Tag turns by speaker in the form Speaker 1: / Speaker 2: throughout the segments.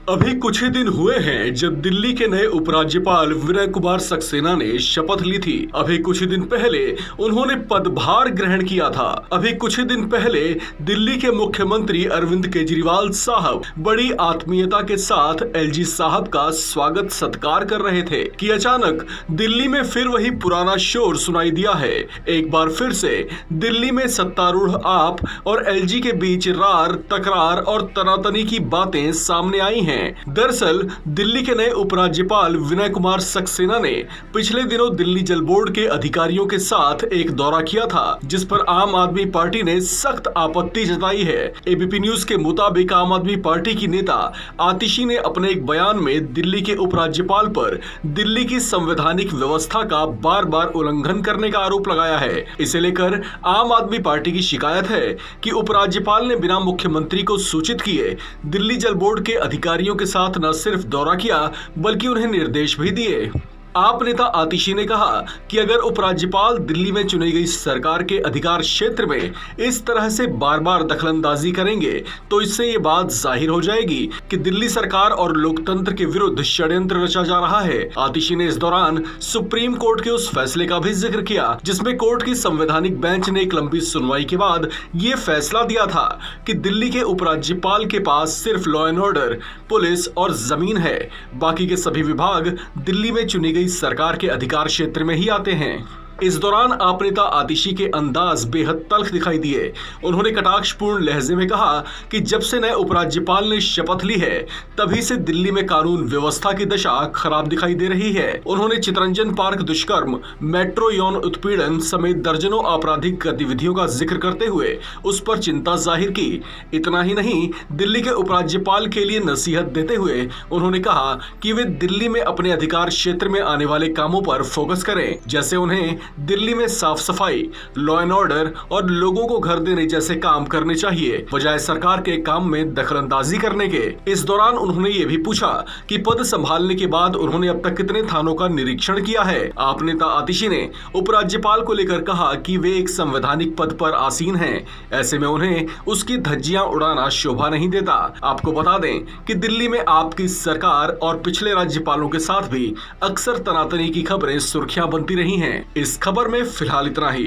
Speaker 1: अभी कुछ ही दिन हुए हैं जब दिल्ली के नए उपराज्यपाल विनय कुमार सक्सेना ने शपथ ली थी। अभी कुछ ही दिन पहले उन्होंने पदभार ग्रहण किया था। अभी कुछ ही दिन पहले दिल्ली के मुख्यमंत्री अरविंद केजरीवाल साहब बड़ी आत्मीयता के साथ एलजी साहब का स्वागत सत्कार कर रहे थे कि अचानक दिल्ली में फिर वही पुराना शोर सुनाई दिया है। एक बार फिर से दिल्ली में सत्तारूढ़ आप और एलजी के बीच रार, तकरार और तनातनी की बातें सामने आई हैं। दरअसल दिल्ली के नए उपराज्यपाल विनय कुमार सक्सेना ने पिछले दिनों दिल्ली जल बोर्ड के अधिकारियों के साथ एक दौरा किया था, जिस पर आम आदमी पार्टी ने सख्त आपत्ति जताई है। एबीपी न्यूज के मुताबिक आम आदमी पार्टी की नेता आतिशी ने अपने एक बयान में दिल्ली के उपराज्यपाल पर दिल्ली की संवैधानिक व्यवस्था का बार बार उल्लंघन करने का आरोप लगाया है। इसे लेकर आम आदमी पार्टी की शिकायत है कि उपराज्यपाल ने बिना मुख्यमंत्री को सूचित किए दिल्ली जल बोर्ड के अधिकारियों के साथ न सिर्फ दौरा किया बल्कि उन्हें निर्देश भी दिए। आप नेता आतिशी ने कहा कि अगर उपराज्यपाल दिल्ली में चुनी गई सरकार के अधिकार क्षेत्र में इस तरह से बार बार दखलंदाजी करेंगे तो इससे ये बात जाहिर हो जाएगी कि दिल्ली सरकार और लोकतंत्र के विरुद्ध षड्यंत्र रचा जा रहा है। आतिशी ने इस दौरान सुप्रीम कोर्ट के उस फैसले का भी जिक्र किया जिसमें कोर्ट की संवैधानिक बेंच ने एक लंबी सुनवाई के बाद ये फैसला दिया था कि दिल्ली के उपराज्यपाल के पास सिर्फ लॉ एंड ऑर्डर, पुलिस और जमीन है, बाकी के सभी विभाग दिल्ली में चुनी गई सरकार के अधिकार क्षेत्र में ही आते हैं। इस दौरान आप नेता आतिशी के अंदाज बेहद तल्ख दिखाई दिए। उन्होंने कटाक्षपूर्ण लहजे में कहा कि जब से नए उपराज्यपाल ने शपथ ली है तभी से दिल्ली में कानून व्यवस्था की दशा खराब दिखाई दे रही है। उन्होंने चितरंजन पार्क दुष्कर्म, मेट्रो यौन उत्पीड़न समेत दर्जनों आपराधिक गतिविधियों का जिक्र करते हुए उस पर चिंता जाहिर की। इतना ही नहीं, दिल्ली के उपराज्यपाल के लिए नसीहत देते हुए उन्होंने कहा कि वे दिल्ली में अपने अधिकार क्षेत्र में आने वाले कामों पर फोकस करें, जैसे उन्हें दिल्ली में साफ सफाई, लॉ एंड ऑर्डर और लोगों को घर देने जैसे काम करने चाहिए, बजाय सरकार के काम में दखलंदाजी करने के। इस दौरान उन्होंने ये भी पूछा कि पद संभालने के बाद उन्होंने अब तक कितने थानों का निरीक्षण किया है। आप नेता आतिशी ने उपराज्यपाल को लेकर कहा कि वे एक संवैधानिक पद पर आसीन हैं, ऐसे में उन्हें उसकी धज्जियां उड़ाना शोभा नहीं देता। आपको बता दें कि दिल्ली में आपकी सरकार और पिछले राज्यपालों के साथ भी अक्सर तनातनी की खबरें सुर्खियां बनती रही हैं। इस खबर में फिलहाल इतना ही।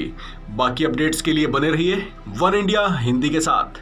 Speaker 1: बाकी अपडेट्स के लिए बने रहिए वन इंडिया हिंदी के साथ।